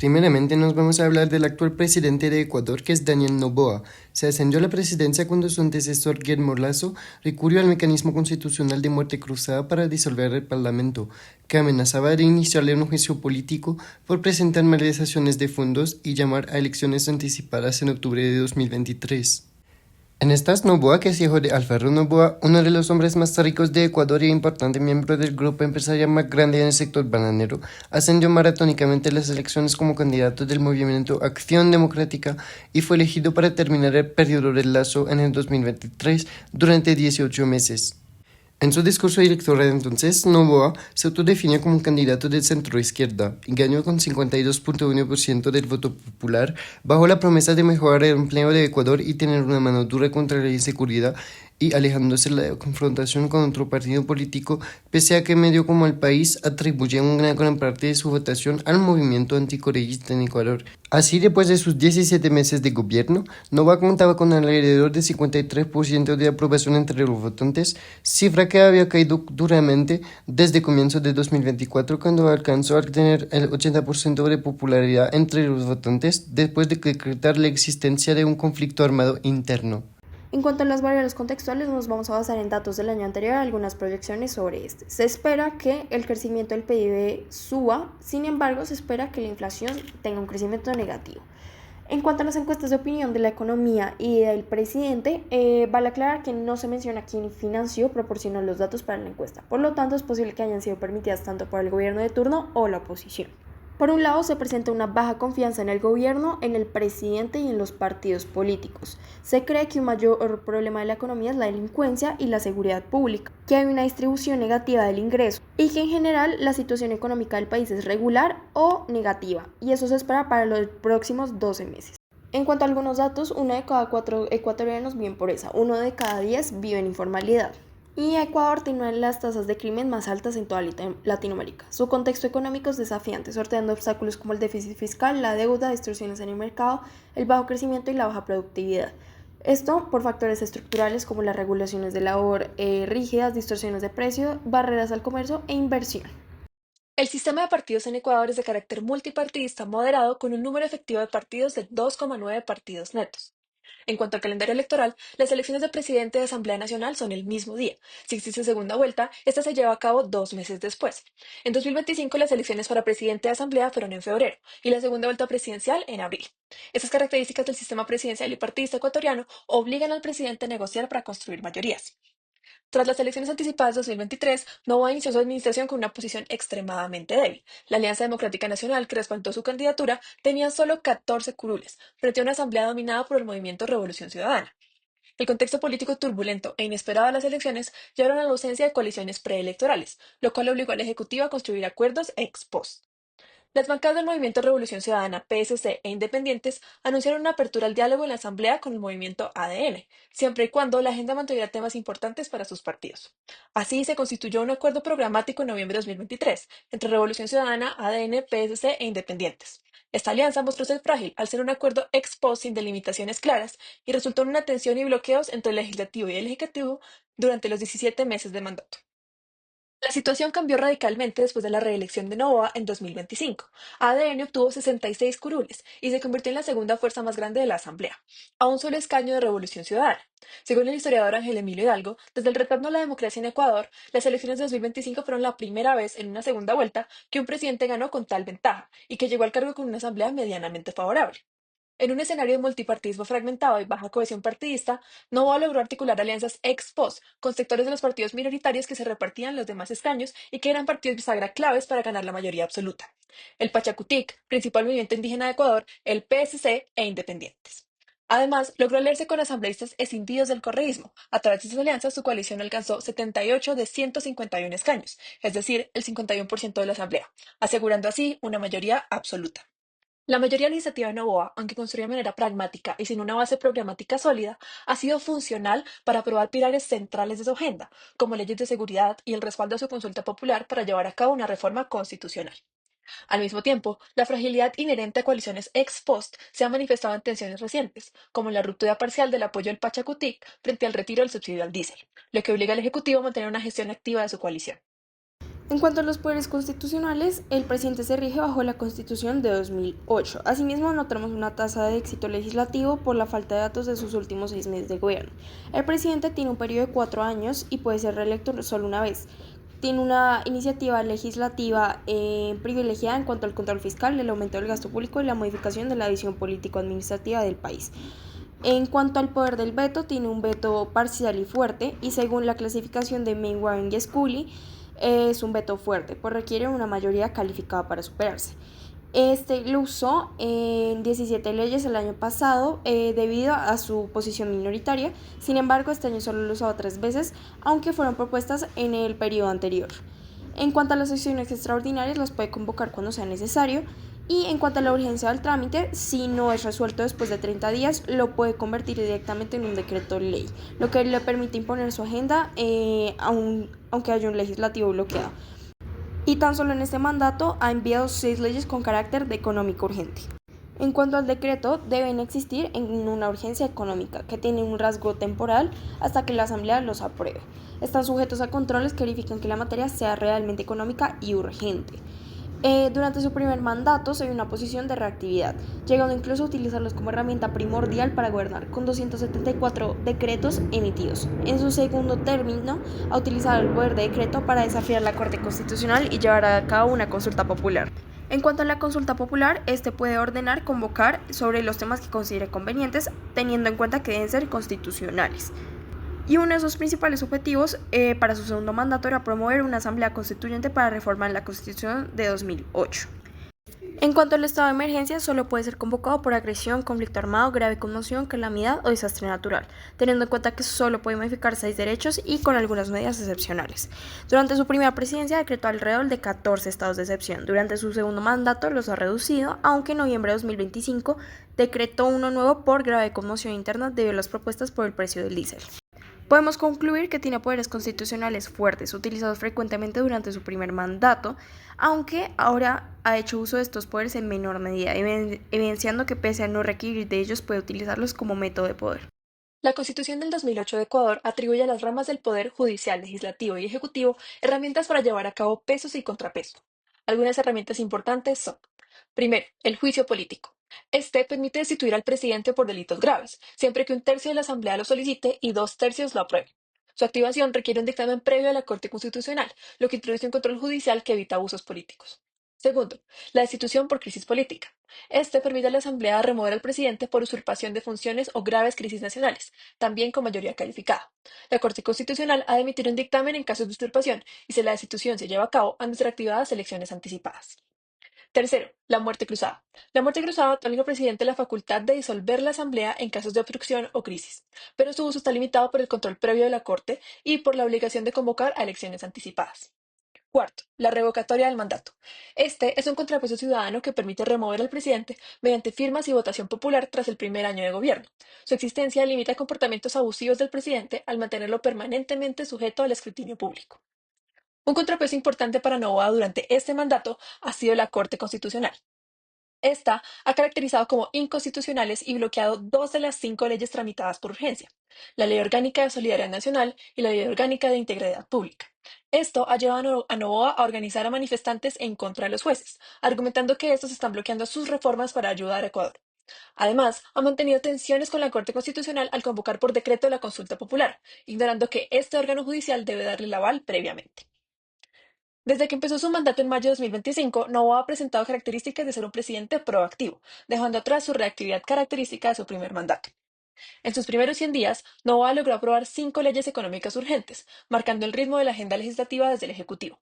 Primeramente nos vamos a hablar del actual presidente de Ecuador, que es Daniel Noboa. Se ascendió a la presidencia cuando su antecesor Guillermo Lasso recurrió al mecanismo constitucional de muerte cruzada para disolver el parlamento, que amenazaba de iniciarle un juicio político por presentar malversaciones de fondos y llamar a elecciones anticipadas en octubre de 2023. En estas, Noboa, que es hijo de Alfredo Noboa, uno de los hombres más ricos de Ecuador y importante miembro del grupo empresarial más grande en el sector bananero, ascendió maratónicamente las elecciones como candidato del movimiento Acción Democrática y fue elegido para terminar el periodo de Lasso en el 2023 durante 18 meses. En su discurso electoral entonces, Noboa se autodefinió como un candidato de centro-izquierda y ganó con 52.1% del voto popular bajo la promesa de mejorar el empleo de Ecuador y tener una mano dura contra la inseguridad y alejándose de la confrontación con otro partido político, pese a que medio como el país atribuye una gran parte de su votación al movimiento anticorreísta en Ecuador. Así, después de sus 17 meses de gobierno, Noboa contaba con alrededor de 53% de aprobación entre los votantes, cifra que había caído duramente desde comienzos de 2024, cuando alcanzó a tener el 80% de popularidad entre los votantes después de decretar la existencia de un conflicto armado interno. En cuanto a las variables contextuales, nos vamos a basar en datos del año anterior, algunas proyecciones sobre este. Se espera que el crecimiento del PIB suba, sin embargo, se espera que la inflación tenga un crecimiento negativo. En cuanto a las encuestas de opinión de la economía y del presidente, vale aclarar que no se menciona quién financió o proporcionó los datos para la encuesta. Por lo tanto, es posible que hayan sido permitidas tanto por el gobierno de turno o la oposición. Por un lado, se presenta una baja confianza en el gobierno, en el presidente y en los partidos políticos. Se cree que un mayor problema de la economía es la delincuencia y la seguridad pública, que hay una distribución negativa del ingreso y que en general la situación económica del país es regular o negativa, y eso se espera para los próximos 12 meses. En cuanto a algunos datos, 1 de cada 4 ecuatorianos vive en pobreza, 1 de cada 10 vive en informalidad. Y Ecuador tiene una de las tasas de crimen más altas en toda Latinoamérica. Su contexto económico es desafiante, sorteando obstáculos como el déficit fiscal, la deuda, distorsiones en el mercado, el bajo crecimiento y la baja productividad. Esto por factores estructurales como las regulaciones de labor rígidas, distorsiones de precio, barreras al comercio e inversión. El sistema de partidos en Ecuador es de carácter multipartidista moderado con un número efectivo de partidos de 2,9 partidos netos. En cuanto al calendario electoral, las elecciones de presidente de Asamblea Nacional son el mismo día. Si existe segunda vuelta, esta se lleva a cabo 2 meses después. En 2025, las elecciones para presidente de Asamblea fueron en febrero y la segunda vuelta presidencial en abril. Estas características del sistema presidencial y partidista ecuatoriano obligan al presidente a negociar para construir mayorías. Tras las elecciones anticipadas de 2023, Noboa inició su administración con una posición extremadamente débil. La Alianza Democrática Nacional, que respaldó su candidatura, tenía solo 14 curules, frente a una asamblea dominada por el movimiento Revolución Ciudadana. El contexto político turbulento e inesperado de las elecciones llevaron a la ausencia de coaliciones preelectorales, lo cual obligó al Ejecutivo a construir acuerdos ex post. Las bancadas del Movimiento Revolución Ciudadana, PSC e independientes anunciaron una apertura al diálogo en la Asamblea con el movimiento ADN, siempre y cuando la agenda mantuviera temas importantes para sus partidos. Así se constituyó un acuerdo programático en noviembre de 2023 entre Revolución Ciudadana, ADN, PSC e independientes. Esta alianza mostró ser frágil al ser un acuerdo ex post sin delimitaciones claras y resultó en una tensión y bloqueos entre el legislativo y el ejecutivo durante los 17 meses de mandato. La situación cambió radicalmente después de la reelección de Noboa en 2025. ADN obtuvo 66 curules y se convirtió en la segunda fuerza más grande de la Asamblea, a un solo escaño de Revolución Ciudadana. Según el historiador Ángel Emilio Hidalgo, desde el retorno a la democracia en Ecuador, las elecciones de 2025 fueron la primera vez en una segunda vuelta que un presidente ganó con tal ventaja y que llegó al cargo con una asamblea medianamente favorable. En un escenario de multipartidismo fragmentado y baja cohesión partidista, Noboa logró articular alianzas ex post con sectores de los partidos minoritarios que se repartían los demás escaños y que eran partidos bisagra claves para ganar la mayoría absoluta: el Pachacutic, principal movimiento indígena de Ecuador, el PSC e independientes. Además, logró aliarse con asambleístas escindidos del correísmo. A través de sus alianzas, su coalición alcanzó 78 de 151 escaños, es decir, el 51% de la asamblea, asegurando así una mayoría absoluta. La mayoría legislativa de Noboa, aunque construida de manera pragmática y sin una base programática sólida, ha sido funcional para aprobar pilares centrales de su agenda, como leyes de seguridad y el respaldo a su consulta popular para llevar a cabo una reforma constitucional. Al mismo tiempo, la fragilidad inherente a coaliciones ex post se ha manifestado en tensiones recientes, como la ruptura parcial del apoyo del Pachacutic frente al retiro del subsidio al diésel, lo que obliga al Ejecutivo a mantener una gestión activa de su coalición. En cuanto a los poderes constitucionales, el presidente se rige bajo la Constitución de 2008. Asimismo, no tenemos una tasa de éxito legislativo por la falta de datos de sus últimos 6 meses de gobierno. El presidente tiene un periodo de 4 años y puede ser reelecto solo una vez. Tiene una iniciativa legislativa privilegiada en cuanto al control fiscal, el aumento del gasto público y la modificación de la visión político-administrativa del país. En cuanto al poder del veto, tiene un veto parcial y fuerte, y según la clasificación de Mainwaring y Scully, es un veto fuerte, pues requiere una mayoría calificada para superarse. Este lo usó en 17 leyes el año pasado debido a su posición minoritaria. Sin embargo, este año solo lo usó 3 veces, aunque fueron propuestas en el periodo anterior. En cuanto a las sesiones extraordinarias, las puede convocar cuando sea necesario. Y en cuanto a la urgencia del trámite, si no es resuelto después de 30 días, lo puede convertir directamente en un decreto ley, lo que le permite imponer su agenda aunque haya un legislativo bloqueado. Y tan solo en este mandato ha enviado 6 leyes con carácter de económico urgente. En cuanto al decreto, deben existir en una urgencia económica que tiene un rasgo temporal hasta que la Asamblea los apruebe. Están sujetos a controles que verifican que la materia sea realmente económica y urgente. Durante su primer mandato se vio una posición de reactividad, llegando incluso a utilizarlos como herramienta primordial para gobernar, con 274 decretos emitidos. En su segundo término, ha utilizado el poder de decreto para desafiar la Corte Constitucional y llevar a cabo una consulta popular. En cuanto a la consulta popular, este puede ordenar convocar sobre los temas que considere convenientes, teniendo en cuenta que deben ser constitucionales. Y uno de sus principales objetivos para su segundo mandato era promover una asamblea constituyente para reformar la Constitución de 2008. En cuanto al estado de emergencia, solo puede ser convocado por agresión, conflicto armado, grave conmoción, calamidad o desastre natural, teniendo en cuenta que solo puede modificar 6 derechos y con algunas medidas excepcionales. Durante su primera presidencia decretó alrededor de 14 estados de excepción. Durante su segundo mandato los ha reducido, aunque en noviembre de 2025 decretó uno nuevo por grave conmoción interna debido a las propuestas por el precio del diésel. Podemos concluir que tiene poderes constitucionales fuertes, utilizados frecuentemente durante su primer mandato, aunque ahora ha hecho uso de estos poderes en menor medida, evidenciando que pese a no requerir de ellos puede utilizarlos como método de poder. La Constitución del 2008 de Ecuador atribuye a las ramas del Poder Judicial, Legislativo y Ejecutivo herramientas para llevar a cabo pesos y contrapesos. Algunas herramientas importantes son: primero, el juicio político. Este permite destituir al presidente por delitos graves, siempre que un tercio de la Asamblea lo solicite y 2/3 lo aprueben. Su activación requiere un dictamen previo a la Corte Constitucional, lo que introduce un control judicial que evita abusos políticos. Segundo, la destitución por crisis política. Este permite a la Asamblea remover al presidente por usurpación de funciones o graves crisis nacionales, también con mayoría calificada. La Corte Constitucional ha de emitir un dictamen en casos de usurpación y si la destitución se lleva a cabo han de ser activadas elecciones anticipadas. Tercero, la muerte cruzada. La muerte cruzada otorga al presidente la facultad de disolver la Asamblea en casos de obstrucción o crisis, pero su uso está limitado por el control previo de la Corte y por la obligación de convocar a elecciones anticipadas. Cuarto, la revocatoria del mandato. Este es un contrapeso ciudadano que permite remover al presidente mediante firmas y votación popular tras el primer año de gobierno. Su existencia limita comportamientos abusivos del presidente al mantenerlo permanentemente sujeto al escrutinio público. Un contrapeso importante para Noboa durante este mandato ha sido la Corte Constitucional. Esta ha caracterizado como inconstitucionales y bloqueado 2 de las 5 leyes tramitadas por urgencia: la Ley Orgánica de Solidaridad Nacional y la Ley Orgánica de Integridad Pública. Esto ha llevado a Noboa a organizar a manifestantes en contra de los jueces, argumentando que estos están bloqueando sus reformas para ayudar a Ecuador. Además, ha mantenido tensiones con la Corte Constitucional al convocar por decreto la consulta popular, ignorando que este órgano judicial debe darle el aval previamente. Desde que empezó su mandato en mayo de 2025, Noboa ha presentado características de ser un presidente proactivo, dejando atrás su reactividad característica de su primer mandato. En sus primeros 100 días, Noboa logró aprobar 5 leyes económicas urgentes, marcando el ritmo de la agenda legislativa desde el Ejecutivo.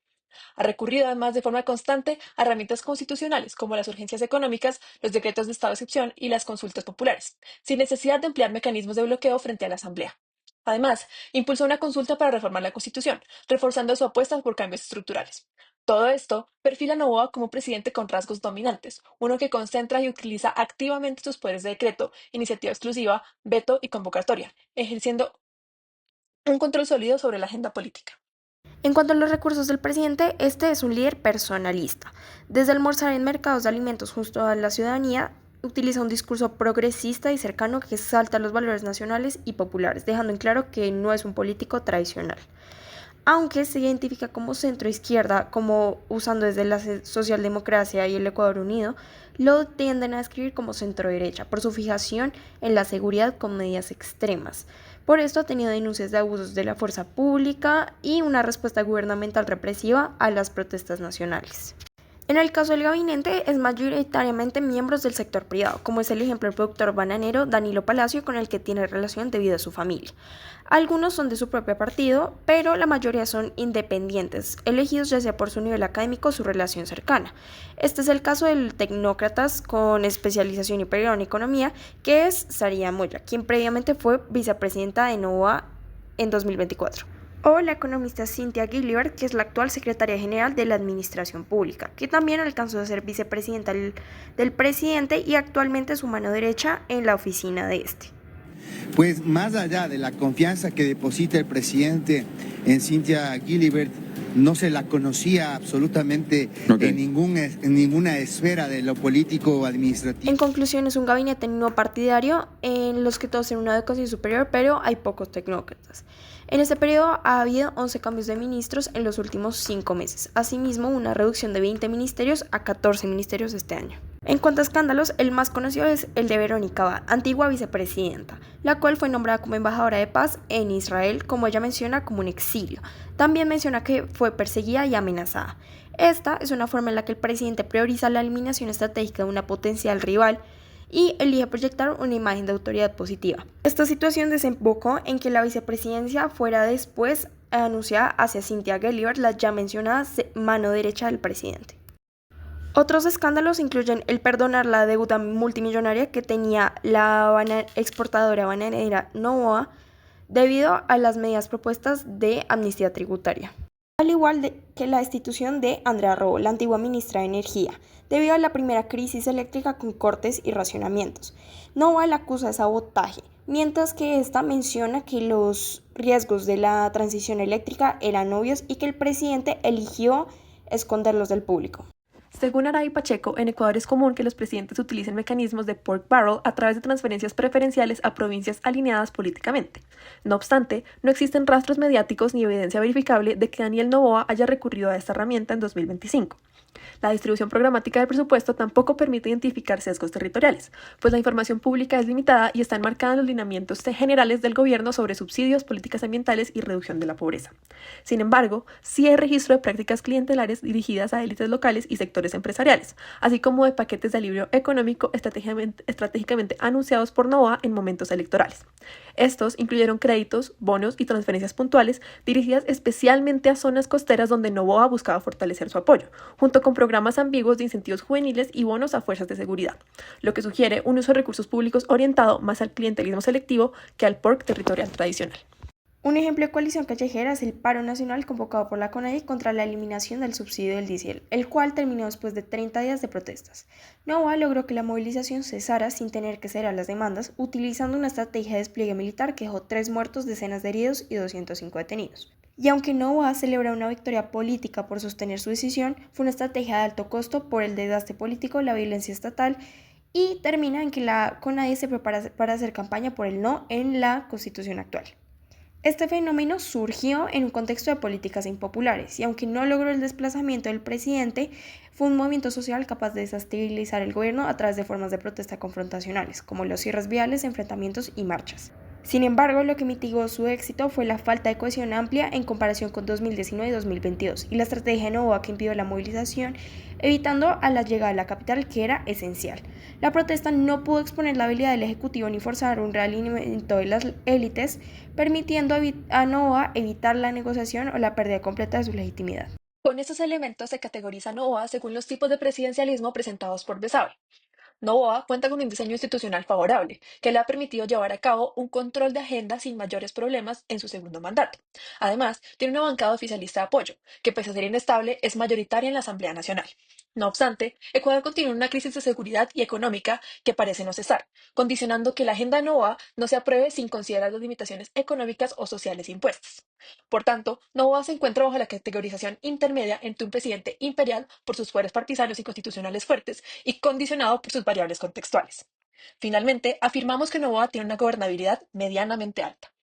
Ha recurrido además de forma constante a herramientas constitucionales como las urgencias económicas, los decretos de estado de excepción y las consultas populares, sin necesidad de emplear mecanismos de bloqueo frente a la Asamblea. Además, impulsó una consulta para reformar la Constitución, reforzando su apuesta por cambios estructurales. Todo esto perfila a Noboa como un presidente con rasgos dominantes, uno que concentra y utiliza activamente sus poderes de decreto, iniciativa exclusiva, veto y convocatoria, ejerciendo un control sólido sobre la agenda política. En cuanto a los recursos del presidente, este es un líder personalista. Desde almorzar en mercados de alimentos justo a la ciudadanía, utiliza un discurso progresista y cercano que exalta los valores nacionales y populares, dejando en claro que no es un político tradicional. aunque se identifica como centro-izquierda, como usando desde la socialdemocracia y el Ecuador Unido, lo tienden a describir como centro-derecha por su fijación en la seguridad con medidas extremas. Por esto ha tenido denuncias de abusos de la fuerza pública y una respuesta gubernamental represiva a las protestas nacionales. En el caso del gabinete, es mayoritariamente miembros del sector privado, como es el ejemplo del productor bananero Danilo Palacio, con el que tiene relación debido a su familia. Algunos son de su propio partido, pero la mayoría son independientes, elegidos ya sea por su nivel académico o su relación cercana. Este es el caso del tecnócratas con especialización y pregrado en economía, que es Saria Moya, quien previamente fue vicepresidenta de Novoa en 2024. O la economista Cynthia Gilibert, que es la actual secretaria general de la Administración Pública, que también alcanzó a ser vicepresidenta del presidente y actualmente es su mano derecha en la oficina de este. Pues más allá de la confianza que deposita el presidente en Cynthia Gilibert, no se la conocía absolutamente en ninguna esfera de lo político o administrativo. En conclusión, es un gabinete no partidario en los que todos tienen una educación superior, pero hay pocos tecnócratas. En este periodo ha habido 11 cambios de ministros en los últimos 5 meses. Asimismo, una reducción de 20 ministerios a 14 ministerios este año. En cuanto a escándalos, el más conocido es el de Verónica Abad, antigua vicepresidenta, la cual fue nombrada como embajadora de paz en Israel, como ella menciona, como un exilio. También menciona que fue perseguida y amenazada. Esta es una forma en la que el presidente prioriza la eliminación estratégica de una potencial rival y elige proyectar una imagen de autoridad positiva. Esta situación desembocó en que la vicepresidencia fuera después anunciada hacia Cynthia Gilibert, la ya mencionada mano derecha del presidente. Otros escándalos incluyen el perdonar la deuda multimillonaria que tenía la exportadora bananera Novoa debido a las medidas propuestas de amnistía tributaria, al igual que la destitución de Andrea Robo, la antigua ministra de Energía, debido a la primera crisis eléctrica con cortes y racionamientos. Novoa la acusa de sabotaje, mientras que esta menciona que los riesgos de la transición eléctrica eran obvios y que el presidente eligió esconderlos del público. Según Aray Pacheco, en Ecuador es común que los presidentes utilicen mecanismos de pork barrel a través de transferencias preferenciales a provincias alineadas políticamente. No obstante, no existen rastros mediáticos ni evidencia verificable de que Daniel Noboa haya recurrido a esta herramienta en 2025. La distribución programática del presupuesto tampoco permite identificar sesgos territoriales, pues la información pública es limitada y está enmarcada en los lineamientos generales del gobierno sobre subsidios, políticas ambientales y reducción de la pobreza. Sin embargo, sí hay registro de prácticas clientelares dirigidas a élites locales y sectores empresariales, así como de paquetes de alivio económico estratégicamente anunciados por Novoa en momentos electorales. Estos incluyeron créditos, bonos y transferencias puntuales dirigidas especialmente a zonas costeras donde Novoa buscaba fortalecer su apoyo, junto con programas ambiguos de incentivos juveniles y bonos a fuerzas de seguridad, lo que sugiere un uso de recursos públicos orientado más al clientelismo selectivo que al PORC territorial tradicional. Un ejemplo de coalición callejera es el paro nacional convocado por la CONADI contra la eliminación del subsidio del diésel, el cual terminó después de 30 días de protestas. Novoa logró que la movilización cesara sin tener que ceder a las demandas, utilizando una estrategia de despliegue militar que dejó 3 muertos, decenas de heridos y 205 detenidos. Y aunque Novoa celebra una victoria política por sostener su decisión, fue una estrategia de alto costo por el desgaste político, la violencia estatal y termina en que la CONADI se prepara para hacer campaña por el no en la constitución actual. Este fenómeno surgió en un contexto de políticas impopulares y aunque no logró el desplazamiento del presidente, fue un movimiento social capaz de desestabilizar el gobierno a través de formas de protesta confrontacionales, como los cierres viales, enfrentamientos y marchas. Sin embargo, lo que mitigó su éxito fue la falta de cohesión amplia en comparación con 2019 y 2022 y la estrategia de Novoa que impidió la movilización, evitando a la llegada a la capital, que era esencial. La protesta no pudo exponer la habilidad del Ejecutivo ni forzar un realineamiento de las élites, permitiendo a Novoa evitar la negociación o la pérdida completa de su legitimidad. Con estos elementos se categoriza Novoa según los tipos de presidencialismo presentados por Besabe. Novoa cuenta con un diseño institucional favorable, que le ha permitido llevar a cabo un control de agenda sin mayores problemas en su segundo mandato. Además, tiene una bancada oficialista de apoyo, que pese a ser inestable, es mayoritaria en la Asamblea Nacional. No obstante, Ecuador continúa una crisis de seguridad y económica que parece no cesar, condicionando que la agenda Novoa no se apruebe sin considerar las limitaciones económicas o sociales impuestas. Por tanto, Novoa se encuentra bajo la categorización intermedia entre un presidente imperial por sus fueros partisanos y constitucionales fuertes y condicionado por sus variables contextuales. Finalmente, afirmamos que Novoa tiene una gobernabilidad medianamente alta.